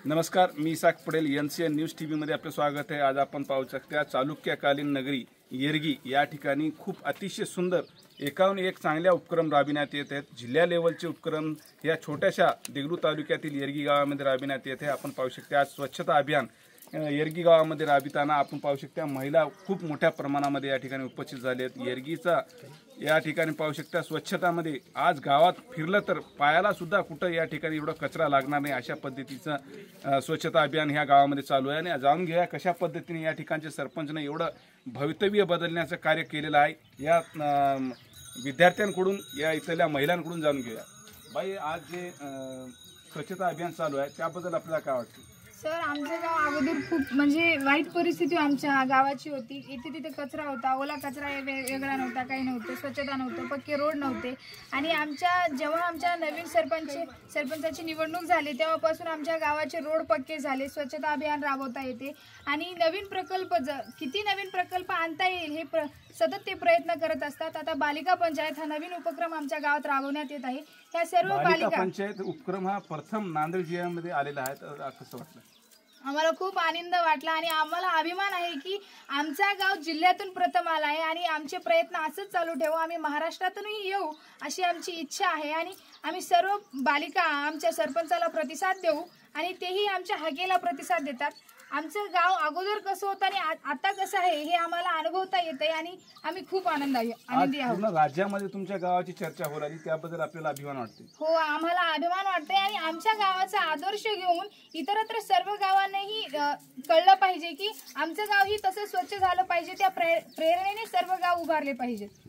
नमस्कार, मी Isaac Patel NCN news टीव्हीमध्ये आपले स्वागत आहे। आज आपण पाहू शकता चालुक्यकालीन नगरी येरगी या ठिकाणी खूप अतिशय सुंदर एकाहून एक चांगल्या उपक्रम राबविण्यात येत आहेत। जिल्हा लेवलचे उपक्रम या छोट्याशा देगलूर तालुक्यातील येरगी गावामध्ये राबविण्यात येत आहे। आपण पाहू शकता आज स्वच्छता अभियान येरगी गावामध्ये राबविताना आपण पाहू शकता महिला खूप मोठ्या प्रमाणामध्ये या ठिकाणी उपस्थित झाले आहेत। येरगीचा या ठिकाणी पाहू शकता स्वच्छतामध्ये आज गावात फिरलं तर पायाला सुद्धा कुठं या ठिकाणी एवढा कचरा लागणार नाही अशा पद्धतीचं स्वच्छता अभियान ह्या गावामध्ये चालू आहे। आणि जाणून घ्या कशा पद्धतीने या ठिकाणचे सरपंचने एवढं भवितव्य बदलण्याचं कार्य केलेलं आहे। या विद्यार्थ्यांकडून या इथल्या महिलांकडून जाणून घेऊया। बाई, आज जे स्वच्छता अभियान चालू आहे त्याबद्दल आपल्याला काय वाटतं? सर, आमचं गाव अगोदर खूप म्हणजे वाईट परिस्थिती आमच्या गावाची होती। इथे तिथे कचरा होता, ओला कचरा वेगळा नव्हता, काही नव्हतं, स्वच्छता नव्हतं, पक्के रोड नव्हते। आणि जेव्हा आमच्या नवीन सरपंचाची निवडणूक झाली तेव्हापासून आमच्या गावाचे रोड पक्के झाले, स्वच्छता अभियान राबवता येते। आणि नवीन प्रकल्प किती नवीन प्रकल्प आणता येईल हे सतत ते प्रयत्न करत असतात। आता बालिका पंचायत हा नवीन उपक्रम आमच्या गावात राबवण्यात येत आहे। ह्या सर्व बालिका पंचायत उपक्रम हा प्रथम नांदेड जिल्ह्यामध्ये आलेला आहे, तर कसं वाटलं? आम्हाला खूप आनंद वाटला आणि आम्हाला अभिमान आहे की आमचा गाव जिल्ह्यातून प्रथम आला आहे। आणि आमचे प्रयत्न असंच चालू ठेवू, आम्ही महाराष्ट्रातूनही येऊ अशी आमची इच्छा आहे। आणि आम्ही सर्व बालिका आमच्या सरपंचाला प्रतिसाद देऊ आणि तेही आमच्या हाकेला प्रतिसाद देतात। आमचं गाव अगोदर कसं होतं आणि आता कसं आहे हे आम्हाला अनुभवता येत आहे आणि आम्ही खूप आनंदी आहोत। राज्यामध्ये तुमच्या गावाची चर्चा होत आली, त्याबद्दल आपल्याला अभिमान वाटते? हो, आम्हाला अभिमान वाटतंय आणि आमच्या गावाचा आदर्श घेऊन इतरत्र सर्व गावांनाही कळलं पाहिजे की आमचं गाव ही तसं स्वच्छ झालं पाहिजे। त्या प्रेरणेने सर्व गाव उभारले पाहिजेत।